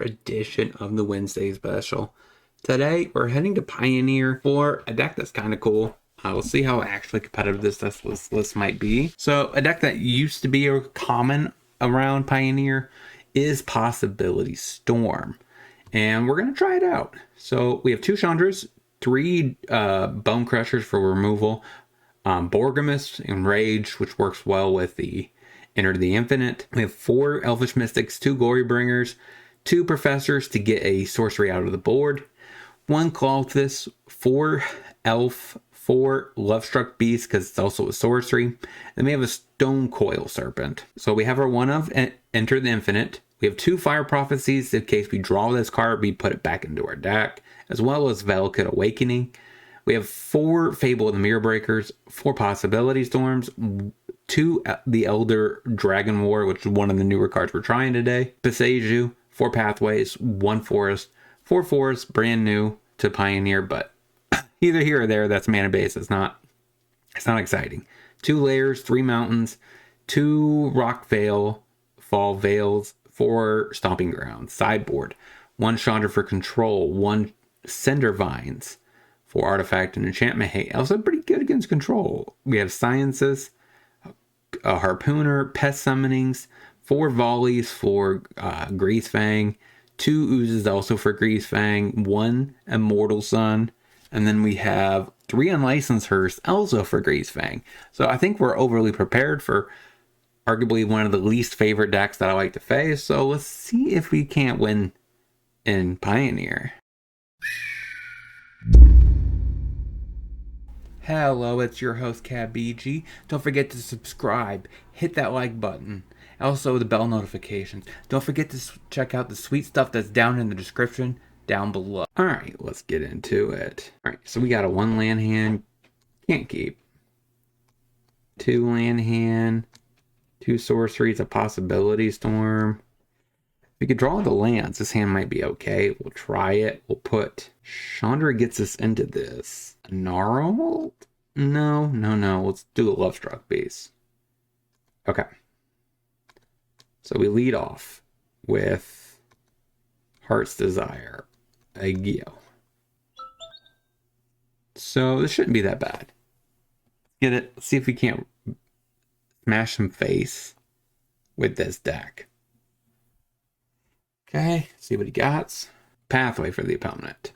edition of the Wednesday special. Today, we're heading to Pioneer for a deck that's kind of cool. We'll see how actually competitive this list might be. So, a deck that used to be common around Pioneer is Possbility Storm. And we're going to try it out. So, we have 2 Chandras, 3 Bone Crushers for removal, Borgamist and Rage, which works well with the Enter the Infinite. We have 4 Elvish Mystics, 2 Glory Bringers, 2 Professors to get a sorcery out of the board, 1 Clothis, 4 Elf, 4 Lovestruck Beast because it's also a sorcery. Then we have a Stone Coil Serpent. So we have our 1 of Enter the Infinite. We have 2 Fire Prophecies in case we draw this card, we put it back into our deck, as well as Valakut Awakening. We have 4 Fable of the Mirror Breakers, 4 Possbility Storms, 2 The Elder Dragon War, which is one of the newer cards we're trying today. Passeju, 4 Pathways, 1 Forest, 4 Forests, brand new to Pioneer, but either here or there, that's mana base. It's not exciting. 2 Layers, 3 Mountains, 2 Rock Veil, Fall Veils, 4 Stomping Grounds. Sideboard, 1 Chandra for control, 1 Cinder Vines for artifact and enchantment. Hey, also pretty good against control. We have Sciences, a Harpooner, Pest Summonings, 4 Volleys for Greasefang, 2 Oozes also for Greasefang, 1 Immortal Sun, and then we have 3 Unlicensed Hearse also for Greasefang. So I think we're overly prepared for arguably one of the least favorite decks that I like to face. So let's see if we can't win in Pioneer. Hello, it's your host KebbieG. Don't forget to subscribe, hit that like button, also the bell notifications. Don't forget to check out the sweet stuff that's down in the description down below. Alright, let's get into it. Alright, so we got a 1 land hand, can't keep. 2 land hand, 2 sorceries, a Possbility Storm. If we could draw the lands, this hand might be okay. We'll try it. We'll put Chandra gets us into this. Gnarled? No. Let's do a Lovestruck Beast. Okay. So we lead off with Heart's Desire, a Geo. So this shouldn't be that bad. Get it? Let's see if we can't smash some face with this deck. Okay, see what he got. Pathway for the opponent.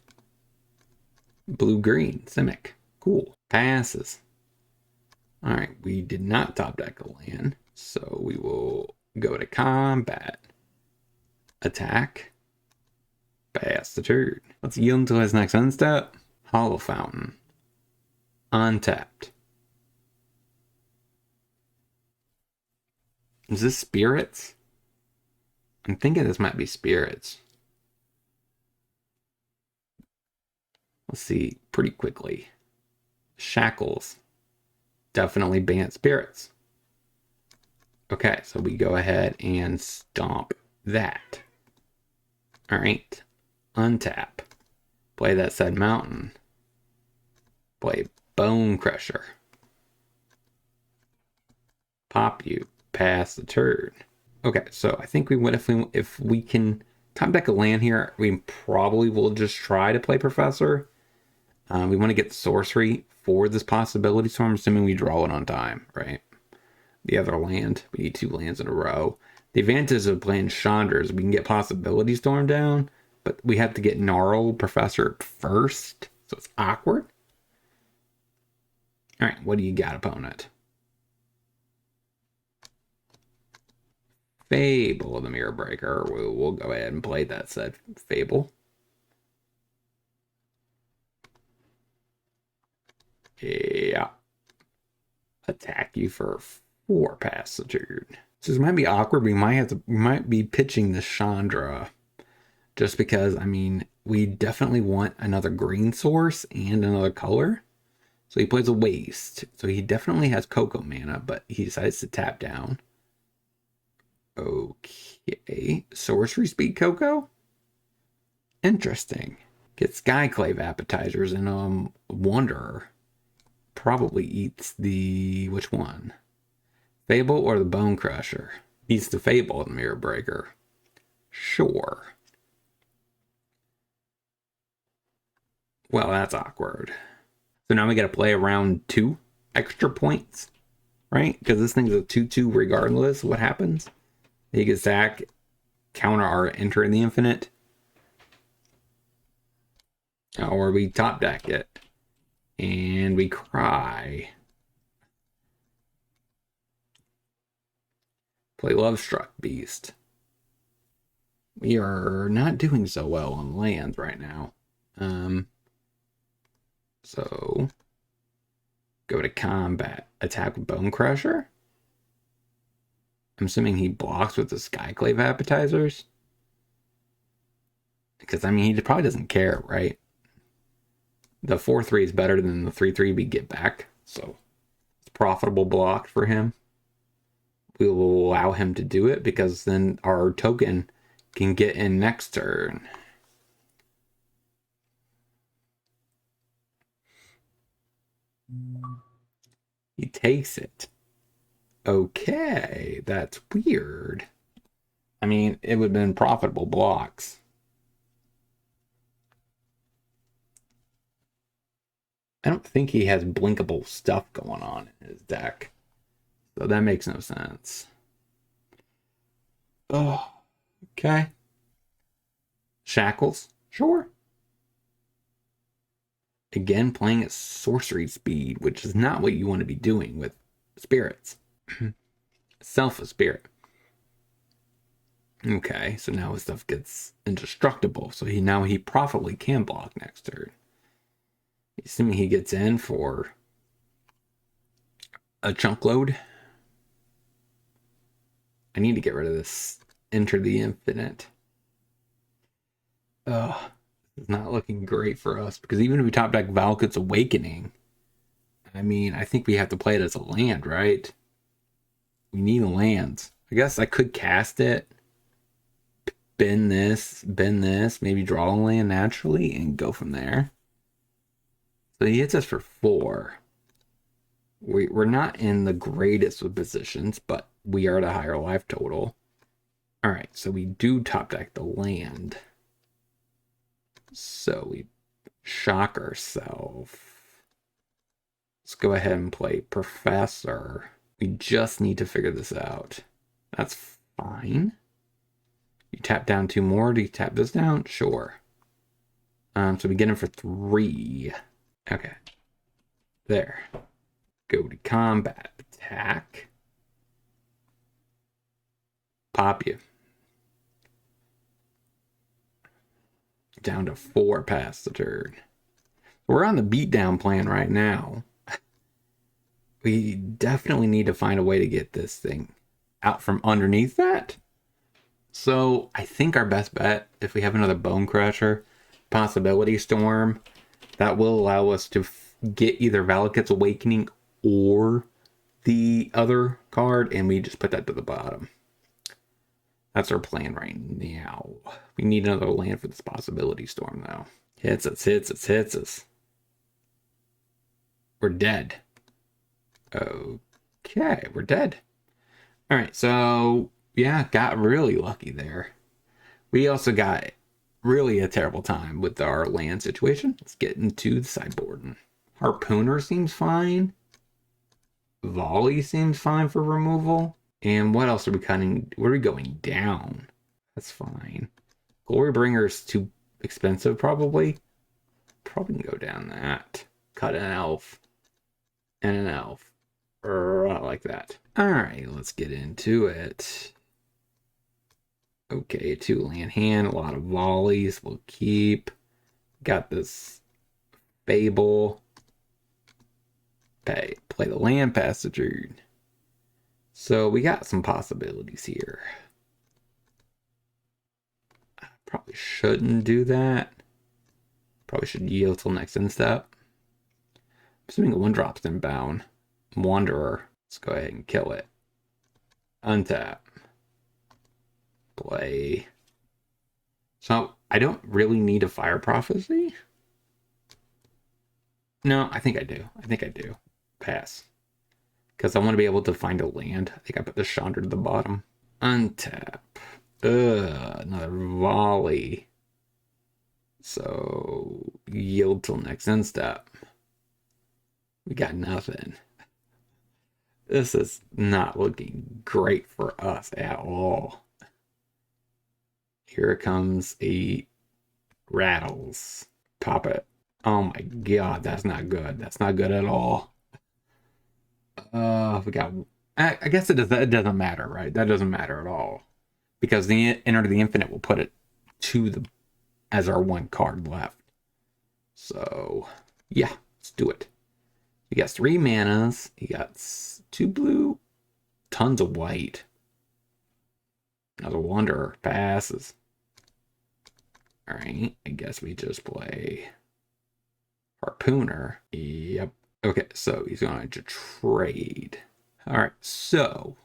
Blue-green, Simic. Cool. Passes. Alright, we did not top deck a land, so we will go to combat. Attack. Pass the turn. Let's yield until his next end step. Hollow Fountain. Untapped. Is this Spirits? I'm thinking this might be Spirits. Let's see pretty quickly. Shackles. Definitely ban Spirits. Okay, so we go ahead and stomp that. Alright. Untap. Play that said mountain. Play Bone Crusher. Pop you. Pass the turn. Okay, so I think we would if we can top deck a land here, we probably will just try to play Professor. We want to get the sorcery for this Possbility Storm, assuming we draw it on time, right? The other land, we need 2 lands in a row. The advantage of playing Chandra is we can get Possbility Storm down, but we have to get Gnarled Professor first, so it's awkward. All right, what do you got, opponent? Fable of the Mirror Breaker. We'll go ahead and play that said Fable. Yeah. Attack you for 4 pass the turn. So this might be awkward. We might be pitching the Chandra just because, I mean, we definitely want another green source and another color. So he plays a waste. So he definitely has Coco mana, but he decides to tap down. Okay. Sorcery Speed Coco? Interesting. Get Skyclave Appetizers and Wanderer. Probably eats the... which one? Fable or the Bone Crusher? Eats the Fable of the Mirror Breaker. Sure. Well, that's awkward. So now we got to play around 2 extra points, right? Because this thing's a 2/2 regardless of what happens. He can sack, counter our Enter in the Infinite. Or we top deck it. And we cry. Play Lovestruck Beast. We are not doing so well on lands right now. So go to combat. Attack with Bone Crusher. I'm assuming he blocks with the Skyclave Appetizers. Because, I mean, he probably doesn't care, right? The 4/3 is better than the 3/3 we get back. So it's profitable block for him. We will allow him to do it because then our token can get in next turn. He takes it. Okay, that's weird. I mean, it would have been profitable blocks. I don't think he has blinkable stuff going on in his deck. So that makes no sense. Oh, okay. Shackles, sure. Again, playing at sorcery speed, which is not what you want to be doing with spirits. Self a spirit. Okay, so now his stuff gets indestructible. So he profitably can block next turn. Assuming he gets in for a chunk load. I need to get rid of this Enter the Infinite. It's not looking great for us because even if we top deck Valakut's Awakening, I mean, I think we have to play it as a land, right? We need lands. I guess I could cast it, bend this, maybe draw a land naturally, and go from there. So he hits us for 4. We're not in the greatest of positions, but we are at a higher life total. All right, so we do top deck the land. So we shock ourselves. Let's go ahead and play Professor. We just need to figure this out. That's fine. You tap down 2 more. Do you tap this down? Sure. So we get him for 3. Okay. There. Go to combat. Attack. Pop you. Down to 4 past the turn. We're on the beatdown plan right now. We definitely need to find a way to get this thing out from underneath that. So I think our best bet, if we have another Bone Crusher, Possbility Storm, that will allow us to get either Valakut's Awakening or the other card, and we just put that to the bottom. That's our plan right now. We need another land for this Possbility Storm, though. Hits us. We're dead. Okay, we're dead. All right, so yeah, got really lucky there. We also got really a terrible time with our land situation. Let's get into the sideboard. Harpooner seems fine. Volley seems fine for removal. And what else are we cutting? Where are we going down? That's fine. Glorybringer's too expensive, probably. Probably can go down that. Cut an elf. And an elf. Not like that. Alright, let's get into it. Okay, 2 land hand, a lot of volleys. We'll keep. Got this Fable. Okay, play the land past the turn. So we got some possibilities here. I probably shouldn't do that. Probably should yield till next end step. I'm assuming a 1-drop's inbound. Wanderer. Let's go ahead and kill it. Untap. Play. So I don't really need a Fire Prophecy. No, I think I do. Pass. Because I want to be able to find a land. I think I put the Chandra to the bottom. Untap. Another volley. So, Yield till next end step. We got nothing. This is not looking great for us at all. Here comes a rattles. Pop it. Oh my god, that's not good. That's not good at all. We got. I guess it doesn't matter, right? That doesn't matter at all, because the Enter the Infinite will put it to the as our one card left. So yeah, let's do it. He got 3 manas. He got 2 blue, tons of white. Another Wanderer passes. All right, I guess we just play Harpooner. Yep. Okay, so he's going to trade. All right, so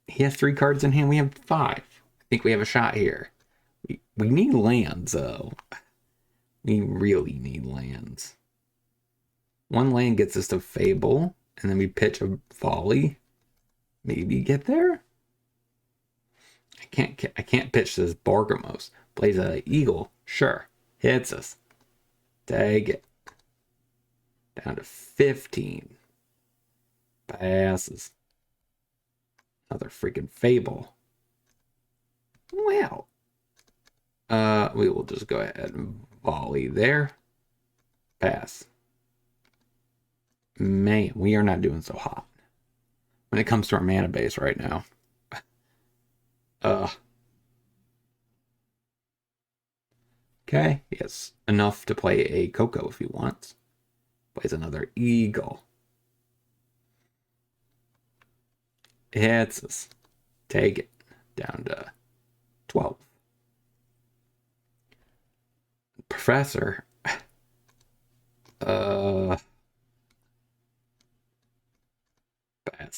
he has 3 cards in hand. We have 5. I think we have a shot here. We need lands, though. We really need lands. 1 land gets us to Fable, and then we pitch a volley. Maybe get there. I can't pitch this Bargamos. Plays a Eagle. Sure. Hits us. Tag it. Down to 15. Passes. Another freaking Fable. Well. We will just go ahead and volley there. Pass. Man, we are not doing so hot when it comes to our mana base right now. Okay, he has enough to play a Coco if he wants. Plays another Eagle. Hits us. Take it down to 12. Professor. Pass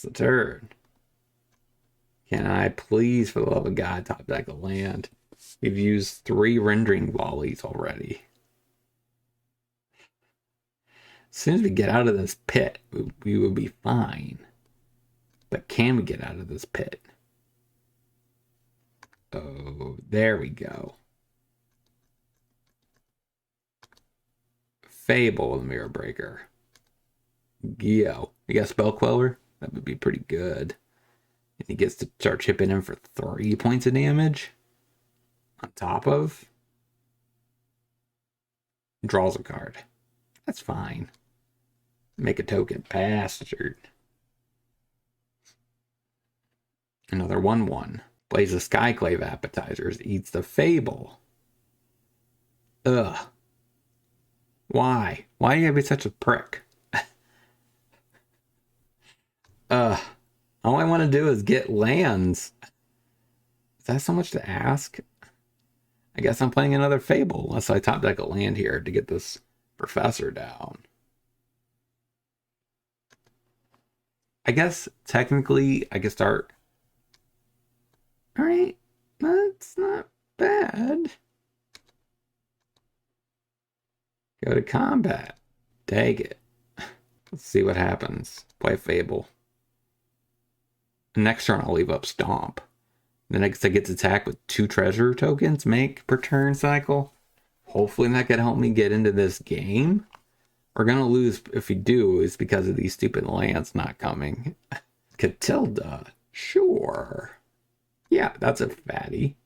the turn. Can I please, for the love of God, top deck a land? We've used 3 rendering volleys already. As soon as we get out of this pit, we will be fine. But can we get out of this pit? Oh, there we go. Fable, the Mirror Breaker. Yo, you got Spell Queller? That would be pretty good. And he gets to start chipping in for 3 points of damage. On top of. Draws a card. That's fine. Make a token. Bastard. Another 1/1. Plays the Skyclave Appetizers. Eats the Fable. Ugh. Why? Why do you gotta be such a prick? All I want to do is get lands. Is that so much to ask? I guess I'm playing another Fable, unless I top deck a land here to get this Professor down. I guess technically I could start. All right, that's not bad. Go to combat. Take it. Let's see what happens. Play Fable. Next turn, I'll leave up Stomp. Then I guess I get to attack with 2 treasure tokens make per turn cycle. Hopefully that could help me get into this game. We're going to lose if we do. It's because of these stupid lands not coming. Catilda. Sure. Yeah, that's a fatty.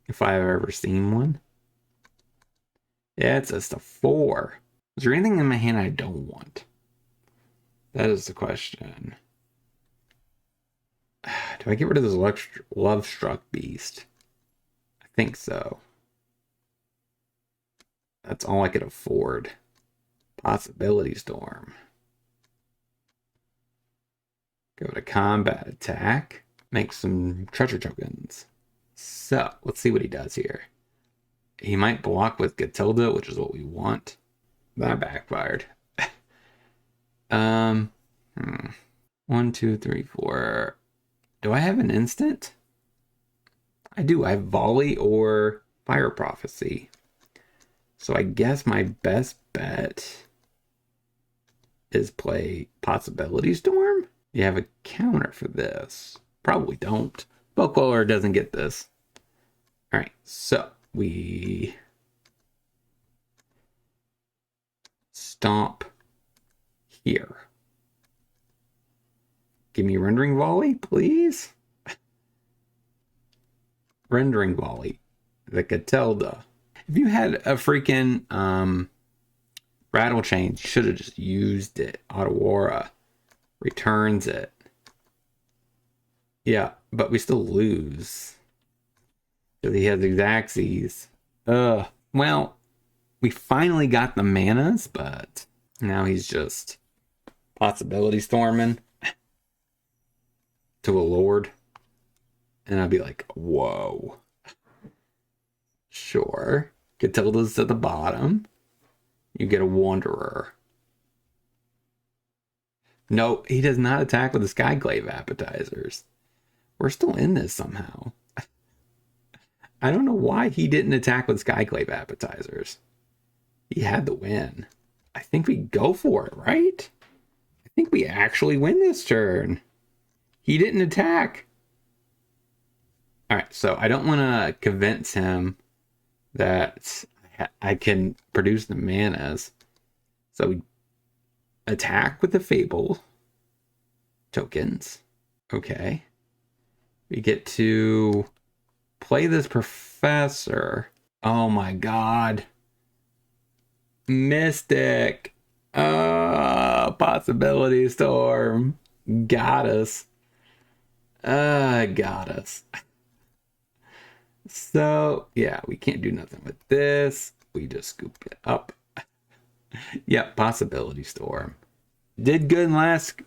If I've ever seen one. Yeah, it's just a 4. Is there anything in my hand I don't want? That is the question. Do I get rid of this Love Struck Beast? I think so. That's all I could afford. Possbility Storm. Go to combat attack. Make some treasure tokens. So, let's see what he does here. He might block with Catilda, which is what we want. That backfired. 1, 2, 3, 4. Do I have an instant? I do. I have Volley or Fire Prophecy. So I guess my best bet is play Possbility Storm. You have a counter for this. Probably don't. Spellcaller doesn't get this. All right, so we stomp here. Give me rendering volley, please. Rendering volley. The Catelda. If you had a freaking rattle chain, you should have just used it. Otawara returns it. Yeah, but we still lose. Because he has Exacxies. Well, we finally got the manas, but now he's just Possbility storming to a lord. And I'd be like, whoa. Sure. Catilda's at the bottom. You get a Wanderer. No, he does not attack with the Skyclave appetizers. We're still in this somehow. I don't know why he didn't attack with Skyclave appetizers. He had the win. I think we go for it, right? I think we actually win this turn. He didn't attack. All right, so I don't want to convince him that I can produce the manas. So we attack with the Fable tokens. Okay. We get to play this Professor. Oh my god. Mystic. Possbility Storm. Got us. Got us. So, yeah, we can't do nothing with this. We just scoop it up. Yep, Possbility Storm. Did good in last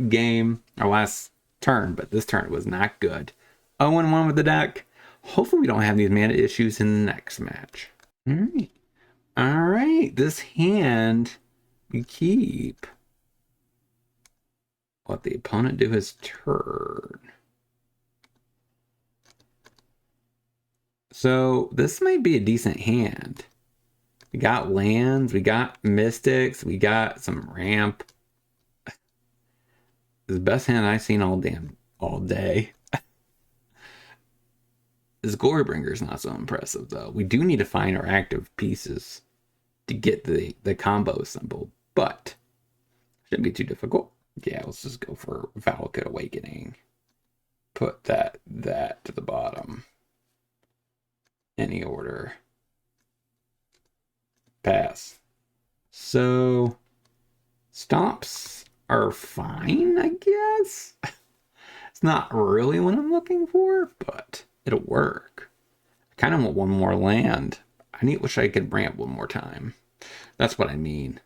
game, or last turn, but this turn was not good. 0-1 with the deck. Hopefully we don't have these mana issues in the next match. Alright. Alright, this hand we keep. Let the opponent do his turn. So this might be a decent hand. We got lands, we got mystics, we got some ramp. It's the best hand I've seen all day. This Glorybringer's not so impressive though. We do need to find our active pieces to get the combo symbol, but shouldn't be too difficult. Yeah, let's just go for Valakut Awakening. Put that to the bottom. Any order. Pass. So stomps are fine, I guess. It's not really what I'm looking for, but it'll work. I kind of want one more land. Wish I could ramp one more time. That's what I mean.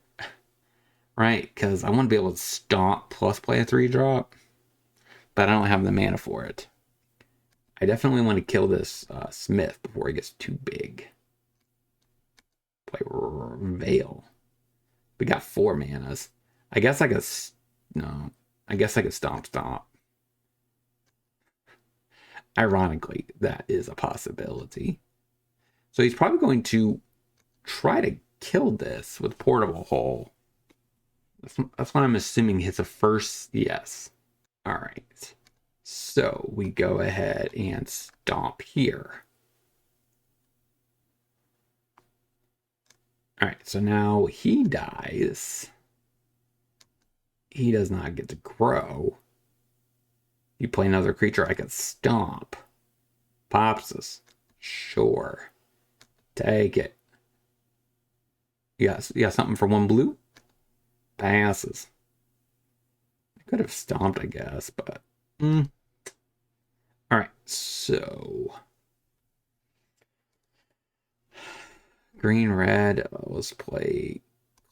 Right, because I want to be able to stomp plus play a 3-drop, but I don't have the mana for it. I definitely want to kill this Smith before he gets too big. Play Veil. We got 4 manas. I guess I could... No. I guess I could stomp. Ironically, that is a possibility. So he's probably going to try to kill this with Portable Hole. That's what I'm assuming hits a first yes. All right. So we go ahead and stomp here. All right. So now he dies. He does not get to grow. You play another creature, I could stomp. Pops us. Sure. Take it. Yes, yeah, something for 1 blue. Passes. I could have stomped, I guess, but... Alright, so... Green, red. Let's play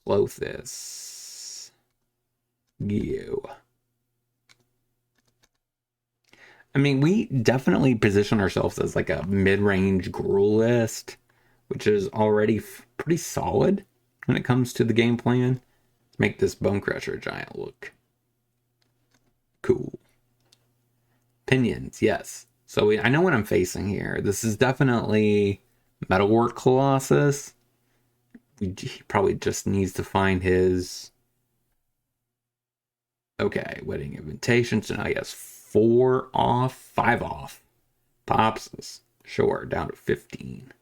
Clothis. You. I mean, we definitely position ourselves as like a mid-range Gruul list, which is already pretty solid when it comes to the game plan. Let's make this Bonecrusher Giant look cool. Pinions, yes. So I know what I'm facing here. This is definitely Metalwork Colossus. He probably just needs to find his... Okay, Wedding Invitation. So now he has 4 off, 5 off. Pops us. Sure, down to 15.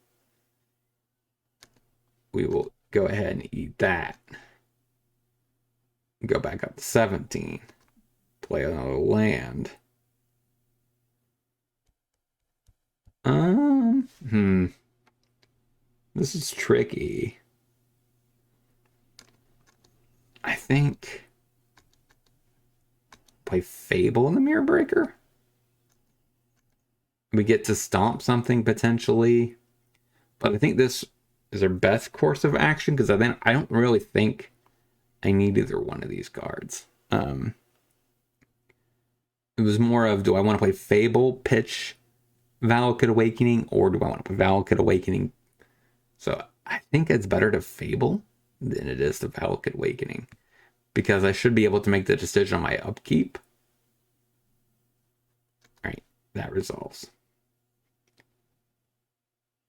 We will Go ahead and eat that. Go back up to 17. Play another land. This is tricky. I think play Fable in the Mirror Breaker. We get to stomp something potentially, but I think this is our best course of action because I don't really think I need either one of these cards. It was more of, do I want to play Fable, pitch Valakut Awakening, or do I want to play Valakut Awakening? So I think it's better to Fable than it is to Valakut Awakening, because I should be able to make the decision on my upkeep. All right, that resolves.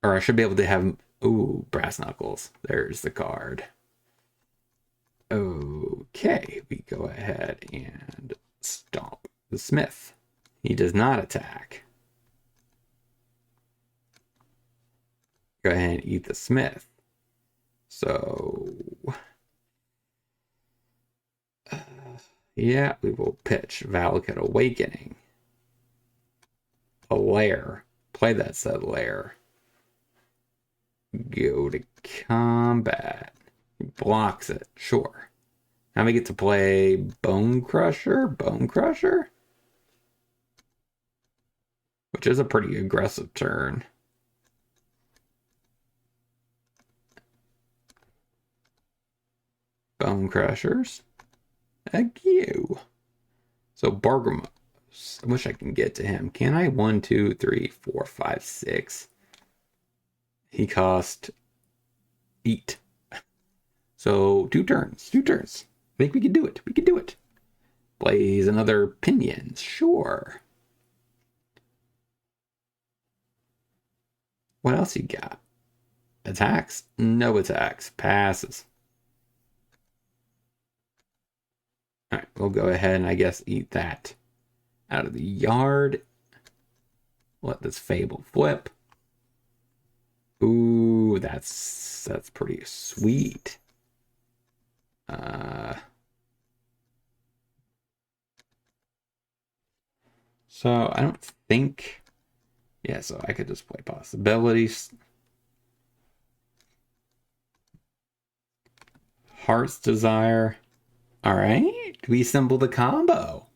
Or I should be able to have, ooh, Brass Knuckles. There's the card. Okay, we go ahead and stomp the Smith. He does not attack. Go ahead and eat the Smith. So, yeah, we will pitch Valakut Awakening. A lair. Play that said lair. Go to combat. Blocks it. Sure. Now we get to play Bone Crusher. Bone Crusher? Which is a pretty aggressive turn. Bone Crushers. Heck you. So Bargamos. I wish I can get to him. Can I? 1, 2, 3, 4, 5, 6. He cost 8. So 2 turns. 2 turns. I think we can do it. We can do it. Plays another Pinions. Sure. What else you got? Attacks? No attacks. Passes. All right, we'll go ahead and I guess eat that out of the yard. Let this Fable flip. Ooh, that's pretty sweet. So I don't think, yeah, so I could just play Possibilities. Heart's Desire. All right, we assemble the combo.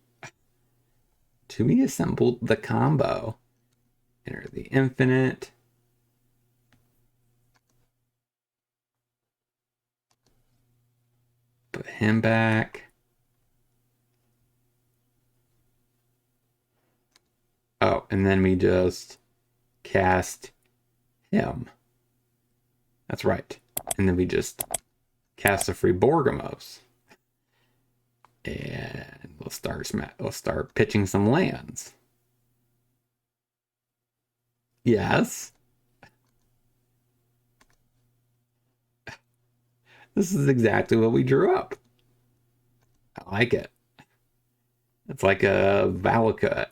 We assembled the combo. Enter the infinite. Put him back. Oh, and then we just cast him. That's right. And then we just cast a free Borgamos. And we'll start pitching some lands. Yes. This is exactly what we drew up. I like it. It's like a Valakut,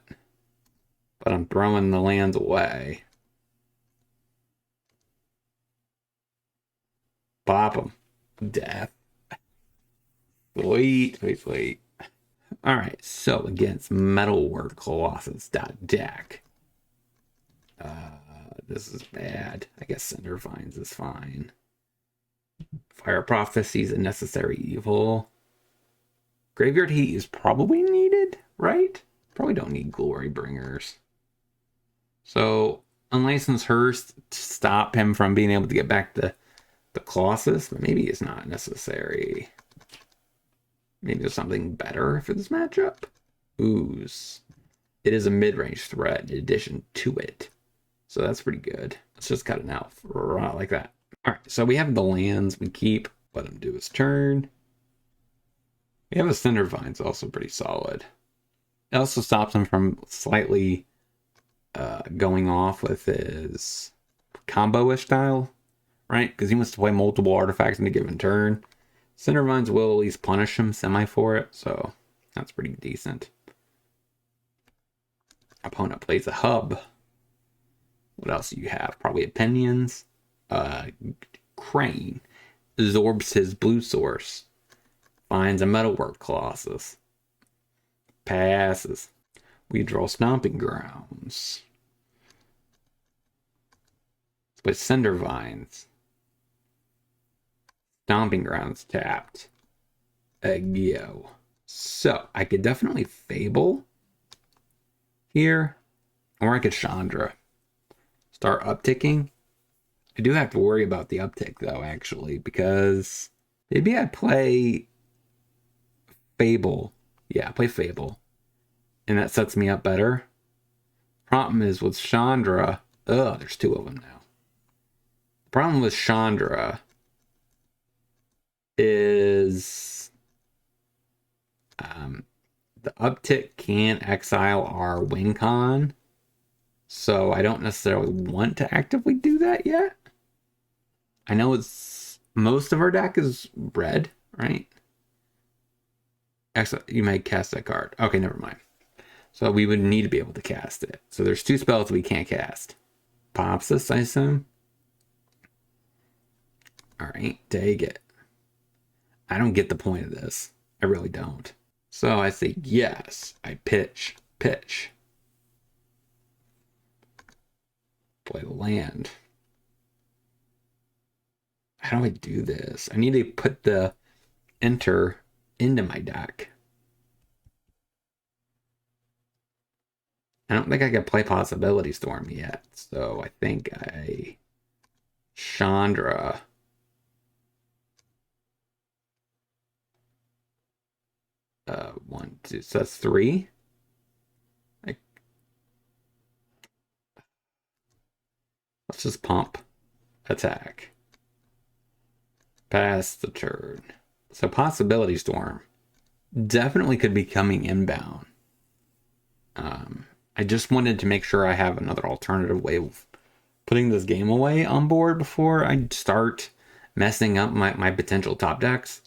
but I'm throwing the lands away. Pop them. Death. Sweet, sweet, sweet. All right, so against Metalwork Colossus deck. This is bad. I guess Cinder Vines is fine. Fire Prophecy is a necessary evil. Graveyard Heat is probably needed, right? Probably don't need Glory Bringers. So, Unlicensed Hearse to stop him from being able to get back to the Colossus, but maybe it's not necessary. Maybe there's something better for this matchup. Ooze. It is a mid-range threat in addition to it. So that's pretty good. Let's just cut it out like that. All right, so we have the lands. We keep. Let him do his turn. We have a Cinder Vine's also pretty solid. It also stops him from slightly going off with his combo-ish style, right? Because he wants to play multiple artifacts in a given turn. Cinder Vines will at least punish him semi for it, so that's pretty decent. Opponent plays a hub. What else do you have? Probably Opinions. Crane. absorbs his blue source, finds a metalwork Colossus, passes. We draw Stomping Grounds. With Cinder Vines. Stomping Grounds tapped. Go. So, I could definitely Fable here, or I could Chandra. Start upticking. I do have to worry about the uptick, though, actually, because maybe I play Fable. Yeah, I play Fable. And that sets me up better. Problem is with Chandra. Oh, there's two of them now. The problem with Chandra is the uptick can exile our win con. So I don't necessarily want to actively do that yet. I know it's most of our deck is red, right? Actually, you may cast that card. Okay, never mind. So we would need to be able to cast it. So there's two spells we can't cast. Pops this, I assume. Alright, take it. I don't get the point of this. I really don't. So I say yes. I pitch. Play the land. How do I do this? I need to put the enter into my deck. I don't think I can play Possbility Storm yet. So I think I Chandra. One, two, so that's three. Let's just pump. Attack. Pass the turn. So Possbility Storm definitely could be coming inbound. I just wanted to make sure I have another alternative way of putting this game away on board before I start messing up my potential top decks.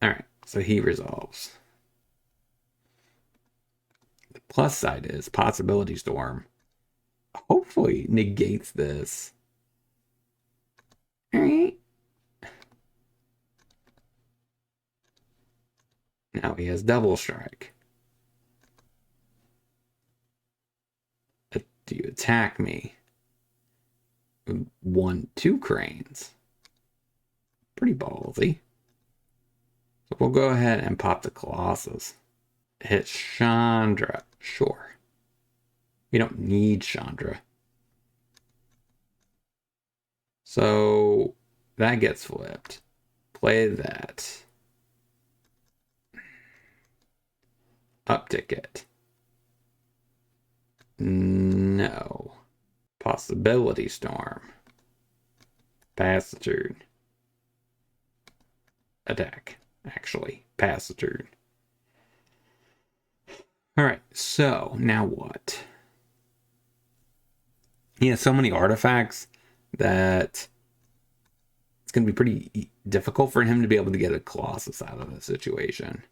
Alright, so he resolves. The plus side is Possbility Storm hopefully negates this. Alright. Now he has Double Strike. Do you attack me? 1-2 cranes. Pretty ballsy. So we'll go ahead and pop the Colossus. Hit Chandra. Sure. We don't need Chandra. So that gets flipped. Play that. Uptick it. No. Possbility Storm. Pass the turn. Attack. Actually, pass the turn. Alright, so now what? He has so many artifacts that it's going to be pretty difficult for him to be able to get a Colossus out of the situation.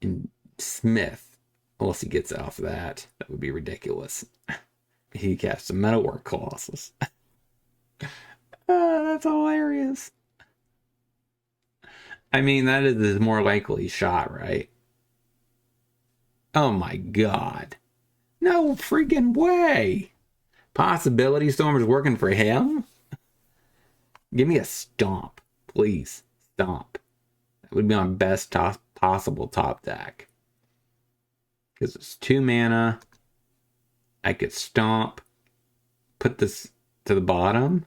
And Smith, unless he gets off that would be ridiculous. He casts a Metalwork Colossus. That's hilarious. I mean, that is the more likely shot, right? Oh my god. No freaking way. Possbility Storm is working for him? Give me a stomp, please. Stomp. That would be my best possible top deck. Because it's 2 mana. I could stomp. Put this to the bottom.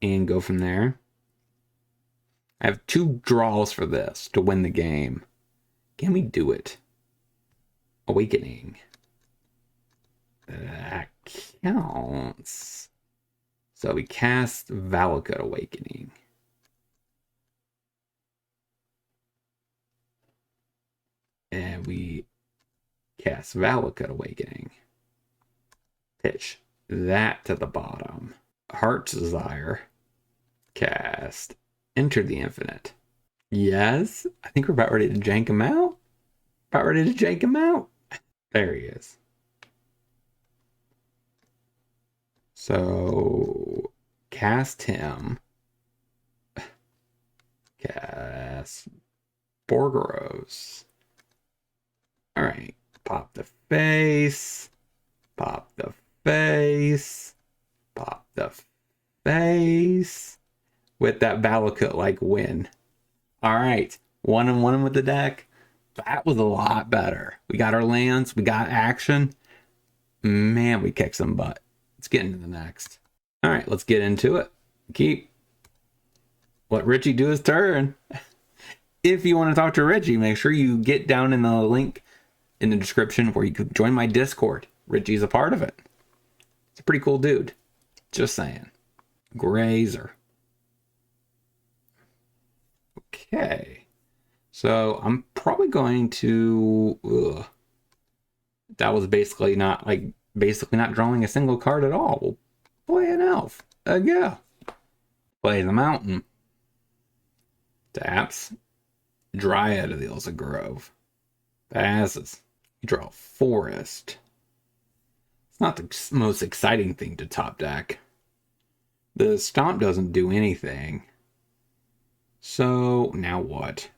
And go from there. I have 2 draws for this to win the game. Can we do it? Awakening. That counts. So we cast Valakut Awakening. And we cast Valakut Awakening. Pitch that to the bottom. Heart's Desire. Cast. Enter the Infinite. Yes. I think we're about ready to jank him out. There he is. So cast him. Cast Borgeros. All right, pop the face. Pop the face. Pop the face. With that Valakut like win. All right, 1-1 with the deck. That was a lot better. We got our lands. We got action. Man, we kicked some butt. Let's get into the next. All right, let's get into it. Let Richie do his turn. If you want to talk to Richie, make sure you get down in the link in the description where you can join my Discord. Richie's a part of it. It's a pretty cool dude. Just saying. Grazer. Okay. So I'm probably going to... That was basically not drawing a single card at all. We'll play an elf. Yeah. Play the mountain. Taps. Dryad of the Ilsa Grove. Passes. You draw a forest. It's not the most exciting thing to top deck. The stomp doesn't do anything. So now what?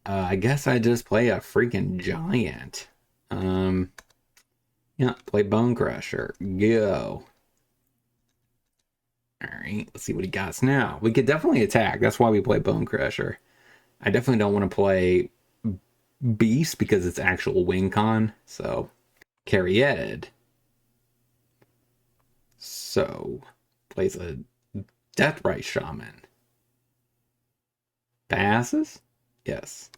I guess I just play a freaking giant. Yeah, play Bone Crusher. Go. Alright, let's see what he got now. We could definitely attack. That's why we play Bone Crusher. I definitely don't want to play Beast because it's actual win con. So, Carried. So, plays a Deathrite Shaman. Passes? Yes.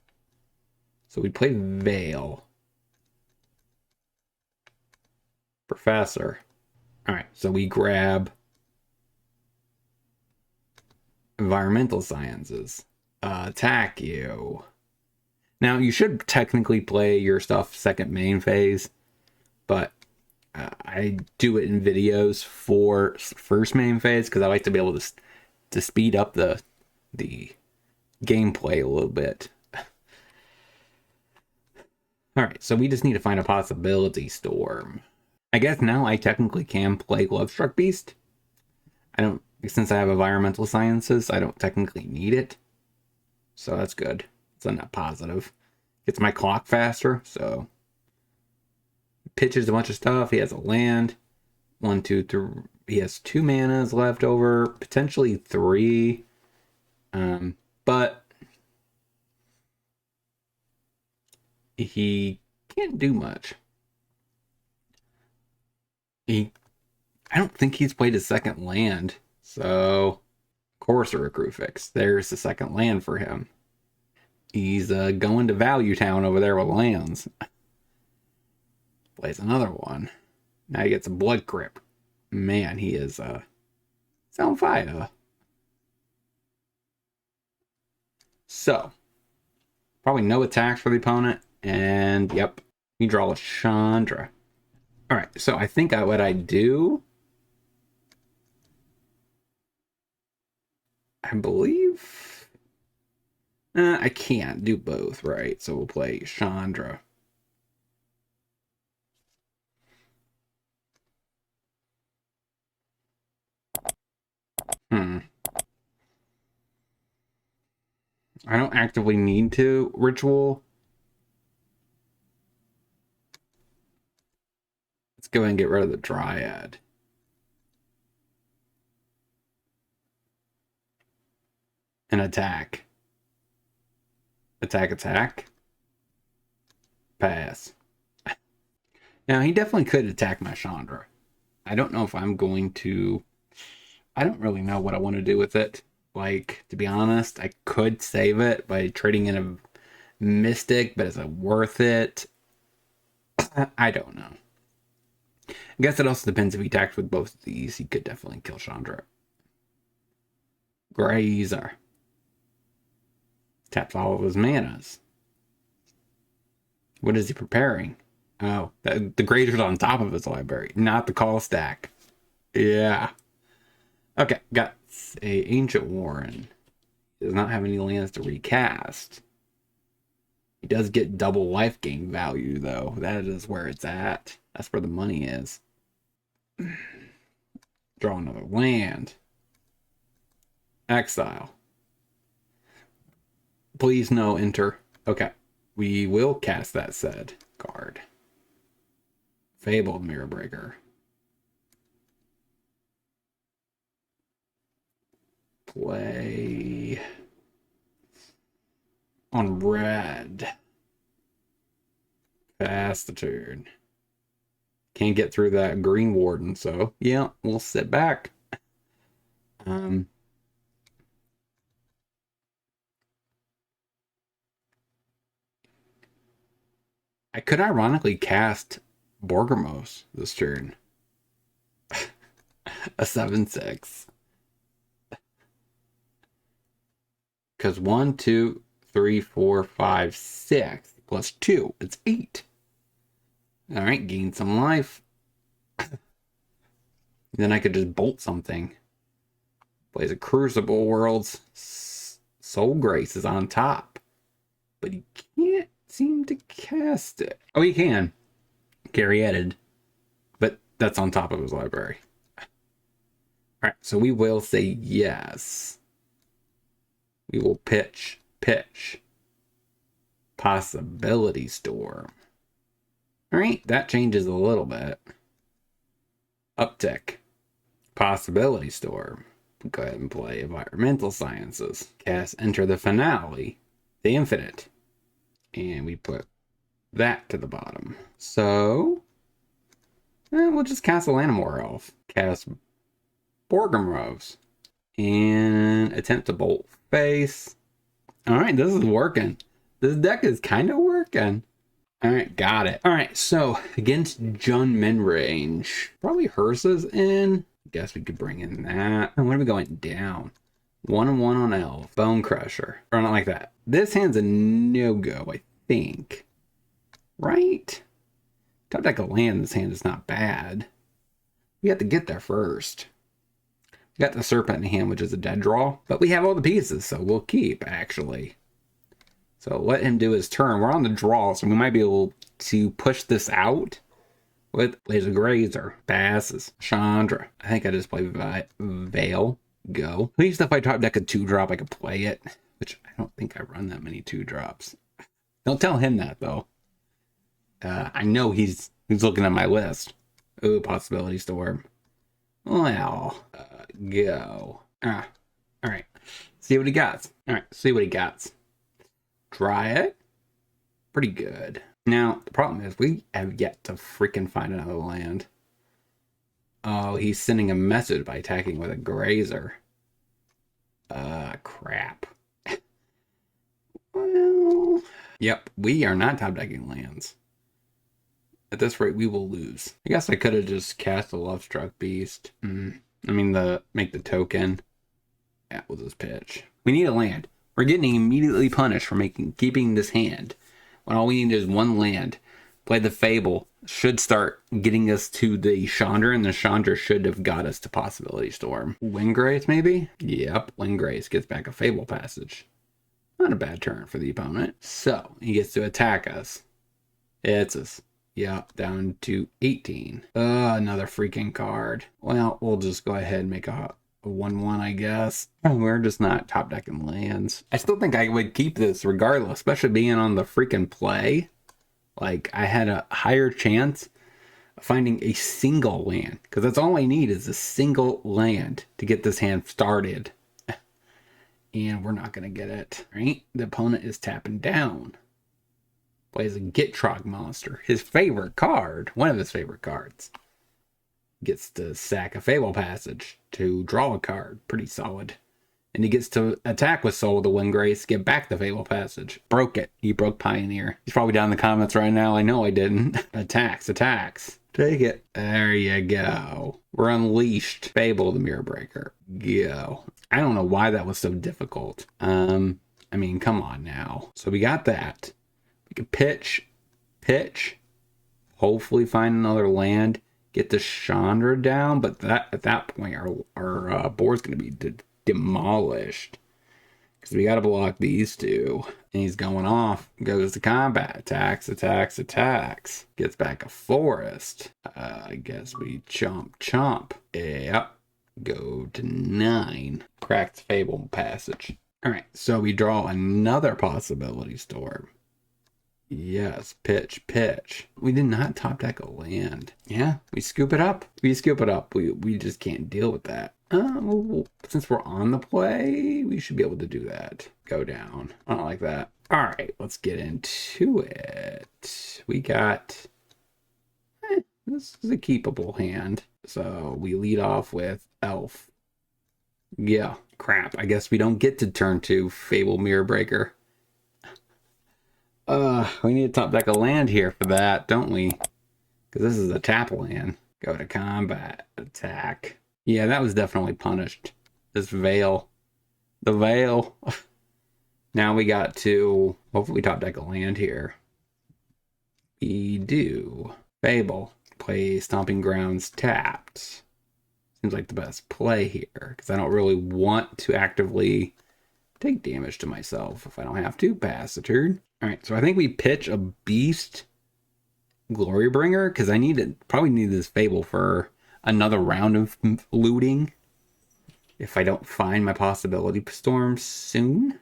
So we play Veil. Professor. Alright, so we grab Environmental Sciences. Attack you. Now, you should technically play your stuff second main phase, but I do it in videos for first main phase because I like to be able to speed up the gameplay a little bit. Alright, so we just need to find a Possbility Storm. I guess now I technically can play Lovestruck Beast. Since I have Environmental Sciences, I don't technically need it. So that's good. It's a net positive. Gets my clock faster, so. Pitches a bunch of stuff. He has a land. 1, 2, 3. He has 2 manas left over. Potentially 3. But he can't do much. I don't think he's played his second land. So, Courser Crucifix. There's the second land for him. He's going to Value Town over there with lands. Plays another one. Now he gets a Blood Crypt. Man, he is he's on fire. So, probably no attacks for the opponent. And, yep, you draw a Chandra. Alright, so I think what I do... I believe... I can't do both, right? So we'll play Chandra. I don't actively need to ritual. Let's go ahead and get rid of the Dryad. And attack. Attack. Pass. Now, he definitely could attack my Chandra. I don't know if I'm going to... I don't really know what I want to do with it. Like, to be honest, I could save it by trading in a Mystic, but is it worth it? I don't know. I guess it also depends if he attacks with both of these. He could definitely kill Chandra. Grazer. Taps all of his manas. What is he preparing? Oh, the Grazer's on top of his library, not the call stack. Yeah. Okay, got a Ancient Warren. He does not have any lands to recast. He does get double life gain value, though. That is where it's at. That's where the money is. Draw another land. Exile. Please no enter. Okay. We will cast that said card. Fabled Mirror Breaker. Play on red. Pass the turn. Can't get through that Green Warden, so yeah, we'll sit back. I could ironically cast Borgermos this turn. A 7/6. Because 1, 2, 3, 4, 5, 6 plus 2. It's 8. Alright, gain some life. Then I could just bolt something. Plays a Crucible Worlds. Soul Grace is on top. But he can't seem to cast it. Oh, he can. Caryatid. But that's on top of his library. Alright, so we will say yes. We will pitch. Possbility Storm. Alright, that changes a little bit. Uptick. Possbility Storm. Go ahead and play Environmental Sciences. Cast Enter the Finale. The Infinite. And we put that to the bottom. So, we'll just cast a Lanimore Elf. Cast Borgrim and attempt to bolt face. Alright, this is working. This deck is kind of working. Alright, got it. Alright, so against Jun Minrange. Probably Hearsa's in. Guess we could bring in that. And what are we going down? 1/1 on Elf. Bone Crusher. Run it like that. This hand's a no-go, I think. Right? Top deck of land, this hand is not bad. We have to get there first. We got the Serpent in hand, which is a dead draw. But we have all the pieces, so we'll keep, actually. So let him do his turn. We're on the draw, so we might be able to push this out with Laser Grazer. Passes. Chandra. I think I just play Veil. Go. At least if I top deck a 2-drop, I could play it. Which I don't think I run that many 2-drops. Don't tell him that, though. I know he's looking at my list. Ooh, Possbility Storm. Well, go. Alright. See what he got. Alright, see what he got. Try it. Pretty good. Now, the problem is we have yet to freaking find another land. Oh, he's sending a message by attacking with a Grazer. Crap. Well, yep, we are not top decking lands. At this rate, we will lose. I guess I could have just cast a Lovestruck Beast. I mean, make the token. Yeah, we'll just pitch. We need a land. We're getting immediately punished for keeping this hand. When all we need is one land. Play the Fable. Should start getting us to the Chandra, and the Chandra should have got us to Possbility Storm. Windgrace, maybe? Yep, Windgrace gets back a Fable Passage. Not a bad turn for the opponent. So, he gets to attack us. It's us. Yep, down to 18. Another freaking card. Well, we'll just go ahead and make a 1/1, I guess. We're just not top decking lands. I still think I would keep this regardless, especially being on the freaking play. Like, I had a higher chance of finding a single land, because that's all I need is a single land to get this hand started. And we're not going to get it, right? The opponent is tapping down. Plays a Gitrog monster. His favorite card, one of his favorite cards. Gets to sack a Fable Passage to draw a card. Pretty solid. And he gets to attack with Soul of the Windgrace, get back the Fable Passage. Broke it. He broke Pioneer. He's probably down in the comments right now. I know I didn't. Attacks. Take it. There you go. We're unleashed. Fable the Mirror Breaker. Go. I don't know why that was so difficult. I mean, come on now. So we got that. We can pitch. Hopefully find another land. Get the Chandra down, but at that point, our board's going to be demolished. Because we got to block these two. And he's going off. Goes to combat. Attacks. Gets back a forest. I guess we chomp. Yep. Go to 9. Cracked Fable Passage. All right, so we draw another Possibility Storm. Yes, pitch. We did not top deck a land. Yeah, we scoop it up. We just can't deal with that. Well, since we're on the play, we should be able to do that. Go down. I don't like that. All right, let's get into it. We got... this is a keepable hand. So we lead off with Elf. Yeah, crap. I guess we don't get to turn 2 Fable Mirror Breaker. We need to top deck a land here for that, don't we? Because this is a tap land. Go to combat. Attack. Yeah, that was definitely punished. This Veil. The Veil. Now we got to hopefully top deck a land here. We do. Fable. Play Stomping Grounds tapped. Seems like the best play here. Because I don't really want to actively take damage to myself if I don't have to. Pass the turn. Alright, so I think we pitch a Beast Glorybringer, because probably need this Fable for another round of looting. If I don't find my Possibility Storm soon.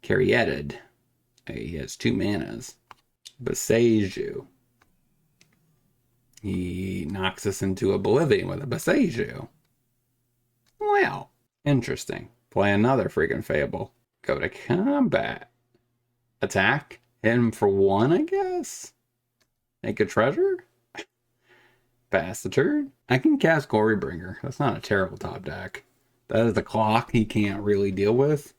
Caryatid. He has 2 manas. Boseiju. He knocks us into oblivion with a Boseiju. Well, interesting. Play another freaking Fable. Go to combat. Attack. Hit him for 1, I guess. Make a treasure. Pass the turn. I can cast Glorybringer. That's not a terrible top deck. That is the clock he can't really deal with.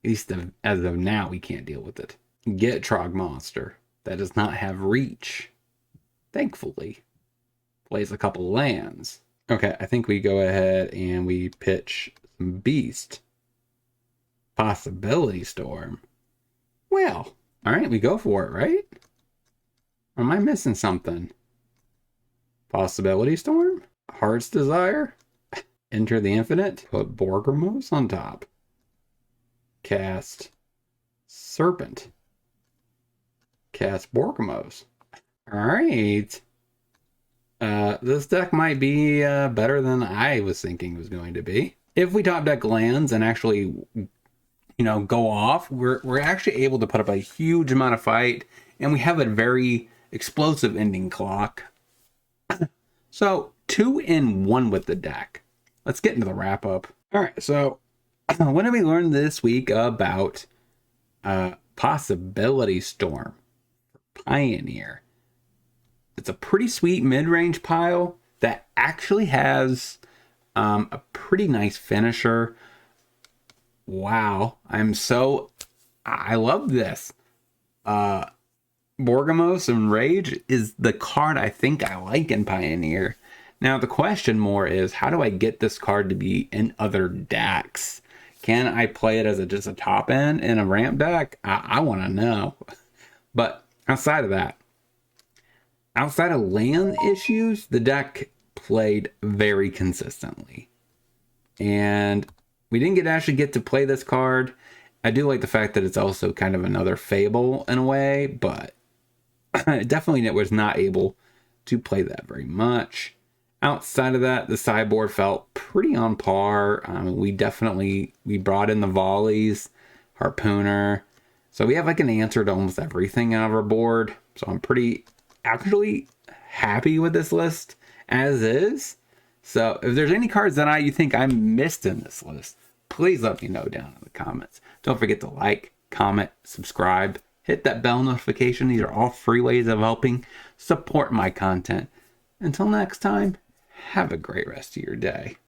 At least as of now, he can't deal with it. Get Trog Monster. That does not have reach. Thankfully. Plays a couple lands. Okay, I think we go ahead and we pitch some Beast. Possibility Storm. Well, alright, we go for it, right? Or am I missing something? Possibility Storm? Heart's Desire? Enter the Infinite? Put Borgamos on top. Cast Serpent. Cast Borgamos. Alright. This deck might be better than I was thinking it was going to be. If we top deck lands and actually, go off, we're actually able to put up a huge amount of fight, and we have a very explosive ending clock. So 2-in-1 with the deck. Let's get into the wrap up. All right, so what did we learn this week about Possibility Storm for Pioneer? It's a pretty sweet mid-range pile that actually has a pretty nice finisher. Wow, I love this. Borgamos and Rage is the card I think I like in Pioneer. Now the question more is, how do I get this card to be in other decks? Can I play it as just a top end in a ramp deck? I want to know. But outside of that, outside of land issues, the deck played very consistently. And we didn't actually get to play this card. I do like the fact that it's also kind of another Fable in a way, but definitely was not able to play that very much. Outside of that, the sideboard felt pretty on par. We brought in the volleys, Harpooner. So we have like an answer to almost everything on our board. So I'm pretty actually happy with this list as is. So if there's any cards that you think I missed in this list, please let me know down in the comments. Don't forget to like, comment, subscribe, hit that bell notification. These are all free ways of helping support my content. Until next time, have a great rest of your day.